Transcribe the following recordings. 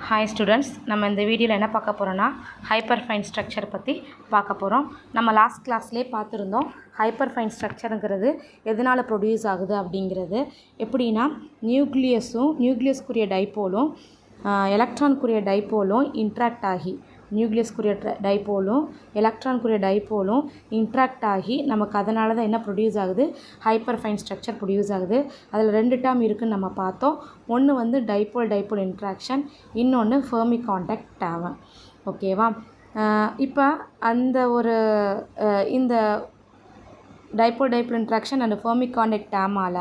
Hi students, நம்ம இந்த வீடியோவில் என்ன பார்க்க போகிறோன்னா ஹைப்பர் ஃபைன் ஸ்ட்ரக்சர் பற்றி பார்க்க போகிறோம். நம்ம லாஸ்ட் கிளாஸ்லேயே பார்த்துருந்தோம். ஹைப்பர் ஃபைன் ஸ்ட்ரக்சருங்கிறது எதனால் ப்ரொடியூஸ் ஆகுது அப்படிங்கிறது. எப்படின்னா நியூக்ளியஸ்க்குரிய டைப்போலும் எலக்ட்ரானுக்குரிய டைப்போலும் இன்ட்ராக்ட் ஆகி நியூக்ளியஸ்க்குரிய டைப்போலும் எலக்ட்ரானுக்குரிய டைப்போலும் இன்ட்ராக்ட் ஆகி நமக்கு அதனால தான் என்ன ப்ரொடியூஸ் ஆகுது, ஹைப்பர் ஃபைன் ஸ்ட்ரக்சர் ப்ரொடியூஸ் ஆகுது. அதில் 2 டேர்ம் இருக்குதுன்னு நம்ம பார்த்தோம். ஒன்று வந்து டைப்போல் இன்ட்ராக்ஷன், இன்னொன்று ஃபெர்மி காண்டாக்ட் டேர்ம். ஓகேவா? இப்போ அந்த ஒரு இந்த dipole interaction and Fermi contact டேர்மால்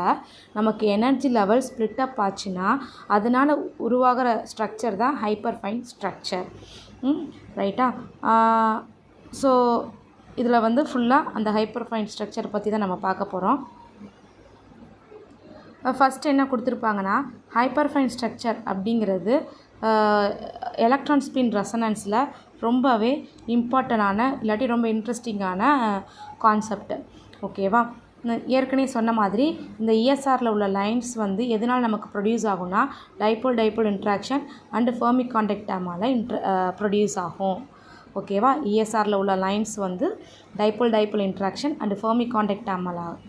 நமக்கு எனர்ஜி லெவல் ஸ்ப்ளிட் அப் ஆச்சுன்னா அதனால் உருவாகிற ஸ்ட்ரக்சர் தான் ஹைப்பர் ஃபைன் ஸ்ட்ரக்சர். ரைட்டா? ஸோ இதில் வந்து ஃபுல்லாக அந்த ஹைப்பர் ஃபைன் ஸ்ட்ரக்சர் பற்றி தான் நம்ம பார்க்க போகிறோம். ஃபஸ்ட்டு என்ன கொடுத்துருப்பாங்கன்னா, ஹைப்பர் ஃபைன் ஸ்ட்ரக்சர் அப்படிங்கிறது எலக்ட்ரான் ஸ்பின் ரெசனன்ஸில் ரொம்பவே இம்பார்ட்டண்டான இல்லாட்டி ரொம்ப இன்ட்ரெஸ்டிங்கான கான்செப்ட். ஓகேவா? ஏற்கனவே சொன்ன மாதிரி இந்த இஎஸ்ஆரில் உள்ள லைன்ஸ் வந்து எதனால் நமக்கு ப்ரொடியூஸ் ஆகும்னா dipole interaction and Fermi contact டேர்மால் ப்ரொடியூஸ் ஆகும். ஓகேவா? இஎஸ்ஆரில் உள்ள லைன்ஸ் வந்து dipole interaction and Fermi contact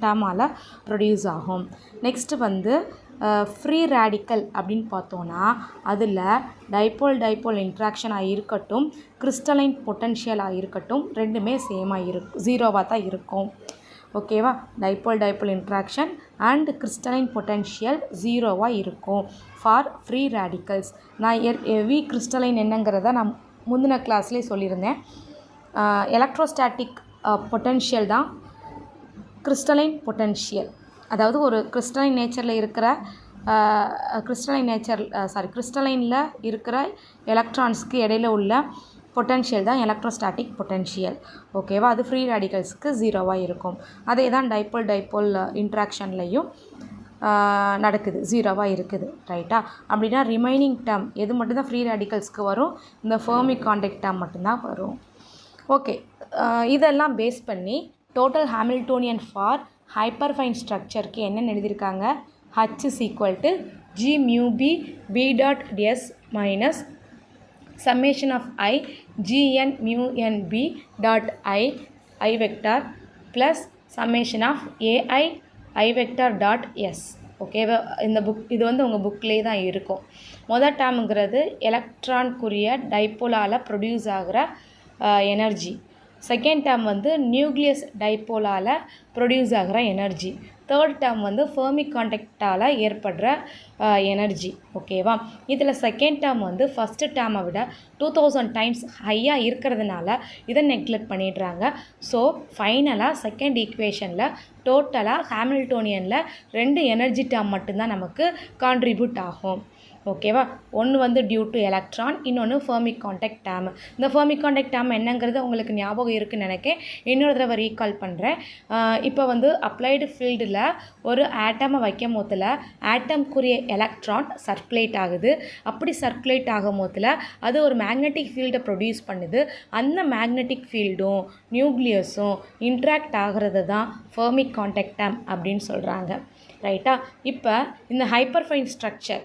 டேர்மால் ப்ரொடியூஸ் ஆகும். நெக்ஸ்ட்டு வந்து ஃப்ரீ ரேடிக்கல் அப்படின்னு பார்த்தோன்னா அதில் டைப்போல் இன்ட்ராக்ஷனாக இருக்கட்டும், கிறிஸ்டலைன் பொட்டன்ஷியலாக இருக்கட்டும், ரெண்டுமே சேமாக ஜீரோவாக தான் இருக்கும். ஓகேவா? Dipole interaction and crystalline potential ஜீரோவாக இருக்கும் ஃபார் ஃப்ரீ ரேடிக்கல்ஸ். நான் ஹெவி கிறிஸ்டலைன் என்னங்கிறத நான் முந்தின கிளாஸ்லேயே சொல்லியிருந்தேன். எலக்ட்ரோஸ்டாட்டிக் பொட்டன்ஷியல் தான் கிறிஸ்டலைன் பொட்டன்ஷியல். அதாவது ஒரு கிறிஸ்டலைன் நேச்சரில் இருக்கிற கிறிஸ்டலைனில் இருக்கிற எலக்ட்ரான்ஸ்க்கு இடையில உள்ள பொட்டன்ஷியல் தான் எலக்ட்ரோஸ்டாட்டிக் பொட்டன்ஷியல். ஓகேவா? அது ஃப்ரீ ரேடிக்கல்ஸுக்கு ஜீரோவாக இருக்கும். அதே தான் டைப்போல் இன்ட்ராக்ஷன்லையும் நடக்குது, ஜீரோவாக இருக்குது. ரைட்டா? அப்படின்னா ரிமைனிங் டேர்ம் எது மட்டும்தான் ஃப்ரீ ரேடிக்கல்ஸ்க்கு வரும், இந்த ஃபெர்மி காண்டாக்ட் டேர்ம் மட்டும்தான் வரும். ஓகே, இதெல்லாம் பேஸ் பண்ணி total Hamiltonian for hyperfine ஸ்ட்ரக்சருக்கு என்னென்னு எழுதியிருக்காங்க, H is equal to G mu B B dot S minus summation of I Gn mu n B dot I vector plus summation of AI I vector dot S. ஓகேவா? இந்த இது வந்து உங்கள் புக்லேயே தான் இருக்கும். முதல் டேர்முங்கிறது எலக்ட்ரான்குரிய டைப்போலால் ப்ரொடியூஸ் ஆகிற எனர்ஜி. செகண்ட் டேர்ம் வந்து நியூக்ளியஸ் டைப்போலால் ப்ரொடியூஸ் ஆகிற எனர்ஜி. தேர்ட் டேர்ம் வந்து ஃபெர்மி காண்டாக்டால் ஏற்படுற எனர்ஜி. ஓகேவா? இதில் செகண்ட் டேர்ம் வந்து ஃபஸ்ட்டு டேர்மை விட 2000 டைம்ஸ் ஹையாக இருக்கிறதுனால இதை நெக்லெக்ட் பண்ணிடுறாங்க. ஸோ ஃபைனலாக செகண்ட் ஈக்குவேஷனில் டோட்டலாக ஹாமில்டோனியனில் 2 எனர்ஜி டேர்ம் மட்டும்தான் நமக்கு கான்ட்ரிபியூட் ஆகும். ஓகேவா? ஒன்று வந்து டியூ டு எலக்ட்ரான், இன்னொன்று ஃபெர்மி காண்டாக்ட் டேர்ம். இந்த ஃபெர்மி காண்டாக்ட் டேர்ம் என்னங்கிறது உங்களுக்கு ஞாபகம் இருக்குன்னு நினைக்கிறேன். இன்னொரு தடவை ரீகால் பண்ணுறேன். இப்போ வந்து அப்ளைடு ஃபீல்டில் ஒரு ஆட்டமை வைக்கும் போதில் ஆட்டம்க்குரிய எலக்ட்ரான் சர்க்குலேட் ஆகுது. அப்படி சர்க்குலேட் ஆகும் போதில் அது ஒரு மேக்னெட்டிக் ஃபீல்டை ப்ரொடியூஸ் பண்ணுது. அந்த மேக்னெட்டிக் ஃபீல்டும் நியூக்ளியஸும் இன்ட்ராக்ட் ஆகிறது தான் ஃபெர்மி காண்டாக்ட் டேர்ம் அப்படின்னு சொல்கிறாங்க. ரைட்டா? இப்போ இந்த ஹைப்பர் ஃபைன் ஸ்ட்ரக்சர்,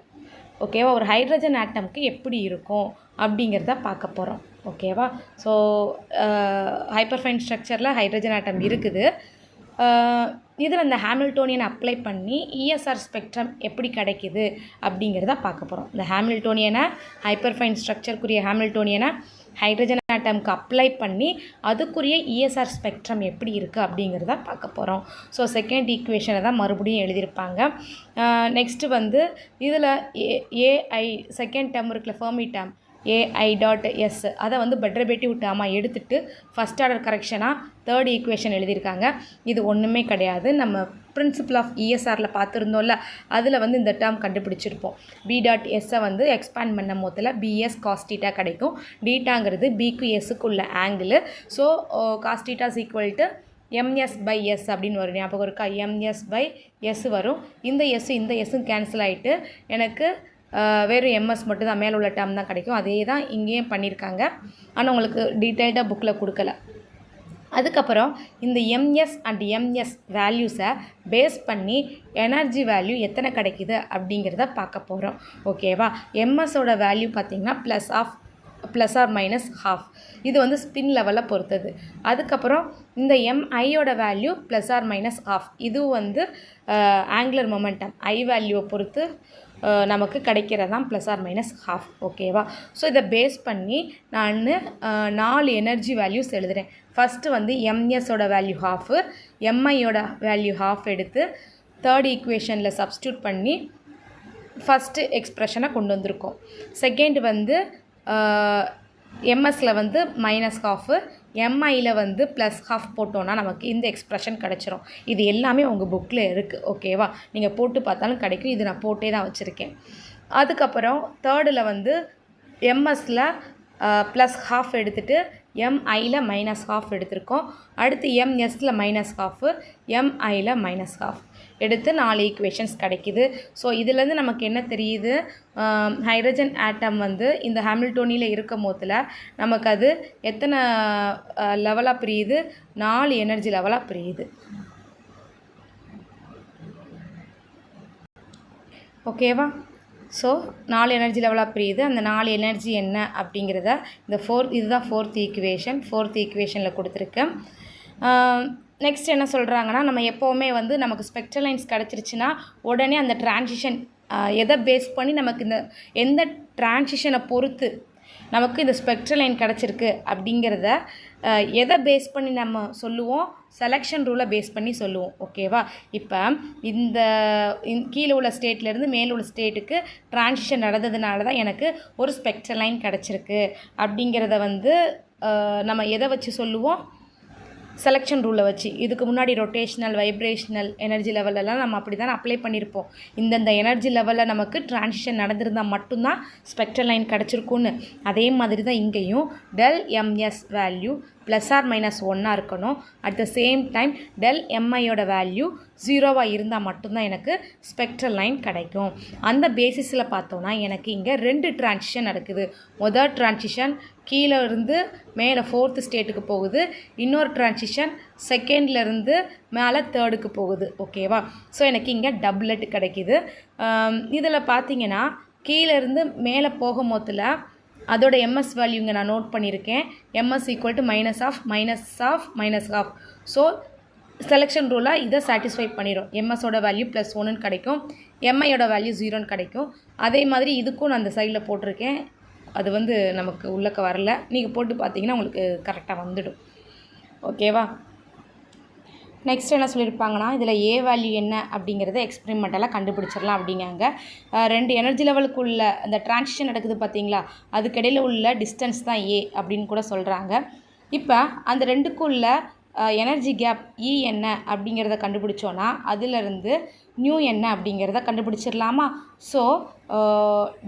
ஓகேவா, ஒரு ஹைட்ரஜன் ஆட்டம்க்கு எப்படி இருக்கும் அப்படிங்கிறத பார்க்க போகிறோம். ஓகேவா? ஸோ ஹைப்பர் ஃபைன் ஸ்ட்ரக்சரில் ஹைட்ரஜன் ஆட்டம் இருக்குது. இதில் இந்த ஹாமில்டோனியன் அப்ளை பண்ணி இஎஸ்ஆர் ஸ்பெக்ட்ரம் எப்படி கிடைக்கிது அப்படிங்கிறத பார்க்க போகிறோம். இந்த ஹாமில்டோனியனை ஹைப்பர் ஃபைன் ஸ்ட்ரக்சருக்குரிய ஹாமில்டோனியனை ஹைட்ரஜன் ஆட்டம்க்கு அப்ளை பண்ணி அதுக்குரிய இஎஸ்ஆர் ஸ்பெக்ட்ரம் எப்படி இருக்குது அப்படிங்கிறத பார்க்க போகிறோம். ஸோ செகண்ட் ஈக்குவேஷனை தான் மறுபடியும் எழுதியிருப்பாங்க. நெக்ஸ்ட்டு வந்து இதில் ஏஐ செகண்ட் டேர்ம் இருக்குல்ல, Fermi term AI dot S, அதை வந்து பெட்ரபேட்டிவ் டேர்மாக எடுத்துகிட்டு ஃபஸ்ட் ஆர்டர் கரெக்ஷனாக தேர்ட் ஈக்குவேஷன் எழுதியிருக்காங்க. இது ஒன்றுமே கிடையாது. நம்ம பிரின்சிபல் ஆஃப் இஎஸ்ஆரில் பார்த்துருந்தோம்ல, அதில் வந்து இந்த டேர்ம் கண்டுபிடிச்சிருப்போம். பி டாட் எஸ்ஸை வந்து எக்ஸ்பேண்ட் பண்ண போதில் பிஎஸ் காஸ்டீட்டா கிடைக்கும். டீட்டாங்கிறது பிக்கு எஸ்ஸுக்குள்ள angle. So cos theta equal to MS by S அப்படின்னு வரும். ஞாபகம் இருக்கா? எம்எஸ் பை எஸ் வரும். இந்த எஸ்ஸும் கேன்சல் ஆகிட்டு எனக்கு வெறும் எம்எஸ் மட்டும் தான், மேலே உள்ள டேர்ம் தான் கிடைக்கும். அதே தான் இங்கேயும் பண்ணியிருக்காங்க. ஆனால் உங்களுக்கு டீட்டெயில்டாக புக்கில் கொடுக்கல. அதுக்கப்புறம் இந்த எம்எஸ் அண்ட் எம்எஸ் வேல்யூஸை பேஸ் பண்ணி எனர்ஜி வேல்யூ எத்தனை கிடைக்குது அப்படிங்கிறத பார்க்க போகிறோம். ஓகேவா? எம்எஸோட வேல்யூ பார்த்திங்கன்னா ப்ளஸ் ஆர் மைனஸ் ஹாஃப். இது வந்து ஸ்பின் லெவலில் பொறுத்தது. அதுக்கப்புறம் இந்த எம்ஐயோட வேல்யூ ப்ளஸ் ஆர் மைனஸ் ஹாஃப். இதுவும் வந்து ஆங்குலர் மொமெண்டம் ஐ வேல்யூவை பொறுத்து நமக்கு கிடைக்கிறது தான் ப்ளஸ் ஆர் மைனஸ் ஹாஃப். ஓகேவா? ஸோ இதை பேஸ் பண்ணி நான் 4 எனர்ஜி வேல்யூஸ் எழுதுகிறேன். ஃபஸ்ட்டு வந்து எம்எஸோட வேல்யூ ஹாஃபு, எம்ஐயோட வேல்யூ ஹாஃப் எடுத்து தேர்ட் ஈக்குவேஷனில் சப்ஸ்டியூட் பண்ணி ஃபஸ்ட்டு எக்ஸ்ப்ரெஷனை கொண்டு வந்திருக்கோம். செகண்ட் வந்து எம்எஸில் வந்து மைனஸ் ஹாஃபு, எம்ஐயில் வந்து ப்ளஸ் ஹாஃப் போட்டோன்னா நமக்கு இந்த எக்ஸ்ப்ரெஷன் கிடச்சிரும். இது எல்லாமே உங்கள் புக்கில் இருக்குது. ஓகேவா? நீங்கள் போட்டு பார்த்தாலும் கிடைக்கும். இது நான் போட்டே தான் வச்சுருக்கேன். அதுக்கப்புறம் தேர்டில் வந்து எம்எஸில் ப்ளஸ் ஹாஃப் எடுத்துகிட்டு எம்ஐயில் மைனஸ் ஹாஃப் எடுத்திருக்கோம். அடுத்து எம்எஸில் மைனஸ் ஹாஃபு, எம்ஐயில் மைனஸ் ஹாஃப் எடுத்து 4 ஈக்குவேஷன்ஸ் கிடைக்கிது. ஸோ இதுலேருந்து நமக்கு என்ன தெரியுது? ஹைட்ரஜன் ஆட்டம் வந்து இந்த ஹாமில்டோனியில் இருக்கும் போதில் நமக்கு அது எத்தனை லெவலாக பிரியுது? 4 எனர்ஜி லெவலாக பிரியுது. ஓகேவா? ஸோ 4 எனர்ஜி லெவலாக பிரியுது. அந்த 4 எனர்ஜி என்ன அப்படிங்கிறத இதுதான் ஃபோர்த் ஈக்குவேஷனில் கொடுத்துருக்கேன். நெக்ஸ்ட் என்ன சொல்கிறாங்கன்னா, நம்ம எப்போவுமே வந்து நமக்கு ஸ்பெக்ட்ரல் லைன்ஸ் கிடச்சிருச்சுன்னா உடனே அந்த டிரான்சிஷன் எதை பேஸ் பண்ணி நமக்கு எந்த டிரான்சிஷனை பொறுத்து நமக்கு இந்த ஸ்பெக்ட்ரல் லைன் கிடச்சிருக்கு அப்படிங்கிறத எதை பேஸ் பண்ணி நம்ம சொல்லுவோம்? செலெக்ஷன் ரூலை பேஸ் பண்ணி சொல்லுவோம். ஓகேவா? இப்போ இந்த கீழே உள்ள ஸ்டேட்லேருந்து மேலே உள்ள ஸ்டேட்டுக்கு டிரான்சிஷன் நடந்ததுனால தான் எனக்கு ஒரு ஸ்பெக்ட்ரல் லைன் கிடச்சிருக்கு அப்படிங்கிறத வந்து நம்ம எதை வச்சு சொல்லுவோம்? செலெக்ஷன் ரூலை வச்சு. இதுக்கு முன்னாடி ரொட்டேஷ்னல், வைப்ரேஷ்னல் எனர்ஜி லெவலெல்லாம் நம்ம அப்படி தான் அப்ளை பண்ணியிருப்போம். இந்தந்த எனர்ஜி லெவலில் நமக்கு டிரான்சிஷன் நடந்திருந்தால் மட்டும்தான் ஸ்பெக்ட்ரல் லைன் கிடச்சிருக்குன்னு. அதே மாதிரி தான் இங்கேயும் del MS value plus or minus 1 இருக்கணும். At the same time del எம்ஐயோட வேல்யூ 0 இருந்தால் மட்டும்தான் எனக்கு ஸ்பெக்ட்ரல் லைன் கிடைக்கும். அந்த பேசிஸில் பார்த்தோன்னா எனக்கு இங்கே 2 டிரான்சிஷன் நடக்குது. முதல் டிரான்சிஷன் கீழே இருந்து மேலே 4th ஸ்டேட்டுக்கு போகுது. இன்னொரு டிரான்சிஷன் செகண்ட்லேருந்து மேலே 3க்கு போகுது. ஓகேவா? ஸோ எனக்கு இங்கே டபுளட் கிடைக்கிது. இதில் பார்த்தீங்கன்னா கீழேருந்து மேலே போகும் போதில் அதோட எம்எஸ் வேல்யூ இங்கே நான் நோட் பண்ணியிருக்கேன். MS equal to minus half. So selection ரூலாக இதை சாட்டிஸ்ஃபை பண்ணிடும். எம்எஸோட வேல்யூ +1 கிடைக்கும், எம்ஐயோட வேல்யூ 0 கிடைக்கும். அதே மாதிரி இதுக்கும் நான் அந்த சைடில் போட்டிருக்கேன். அது வந்து நமக்கு உள்ளக்க வரல. நீங்கள் போட்டு பார்த்தீங்கன்னா உங்களுக்கு கரெக்டாக வந்துடும். ஓகேவா? நெக்ஸ்ட் என்ன சொல்லியிருப்பாங்கன்னா, இதில் ஏ வேல்யூ என்ன அப்படிங்கிறத எக்ஸ்பெரிமெண்டலாக கண்டுபிடிச்சிடலாம் அப்படிங்காங்க. 2 எனர்ஜி லெவலுக்குள்ள அந்த டிரான்சிஷன் நடக்குது பார்த்தீங்களா, அதுக்கிடையில் உள்ள டிஸ்டன்ஸ் தான் ஏ அப்படின்னு கூட சொல்கிறாங்க. இப்போ அந்த 2க்குள்ள எனர்ஜி கேப் இ என்ன அப்படிங்கிறத கண்டுபிடிச்சோன்னா அதிலிருந்து நியூ என்ன அப்படிங்கிறத கண்டுபிடிச்சிடலாமா? ஸோ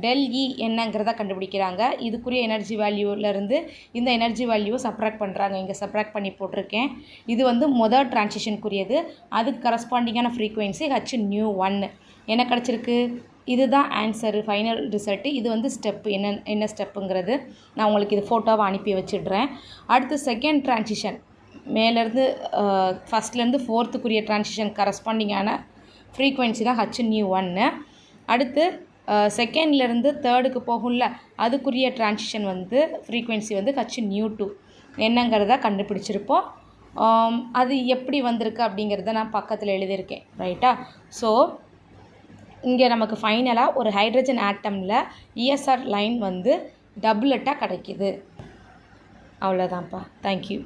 டெல் இ என்னங்கிறத கண்டுபிடிக்கிறாங்க. இதுக்குரிய எனர்ஜி வேல்யூலேருந்து இந்த எனர்ஜி வேல்யூவை சப்ராக்ட் பண்ணுறாங்க. இங்கே சப்ராக்ட் பண்ணி போட்டிருக்கேன். இது வந்து முதல் டிரான்சிஷனுக்குரியது. அதுக்கு கரஸ்பாண்டிங்கான ஃப்ரீக்குவென்சி h(nu1) என்ன கிடச்சிருக்கு? இதுதான் ஆன்சரு, ஃபைனல் ரிசல்ட்டு. இது வந்து ஸ்டெப்பு என்ன ஸ்டெப்புங்கிறது நான் உங்களுக்கு இது ஃபோட்டோவை அனுப்பி வச்சிடுறேன். அடுத்து செகண்ட் டிரான்சிஷன் மேலேருந்து ஃபஸ்ட்லேருந்து 4th டிரான்சிஷன் கரஸ்பாண்டிங்கான ஃப்ரீக்குவென்சி தான் h(nu1). அடுத்து செகண்ட்லேருந்து 3க்கு போகும்ல, அதுக்குரிய டிரான்சிஷன் வந்து ஃப்ரீக்குவென்சி வந்து h(nu2) என்னங்கிறத கண்டுபிடிச்சிருப்போம். அது எப்படி வந்திருக்கு அப்படிங்கிறத நான் பக்கத்தில் எழுதியிருக்கேன். ரைட்டா? ஸோ இங்கே நமக்கு ஃபைனலாக ஒரு ஹைட்ரஜன் ஆட்டமில் ESR லைன் வந்து டபுளட்டாக கிடைக்கிது. அவ்வளோதான்ப்பா. தேங்க்யூ.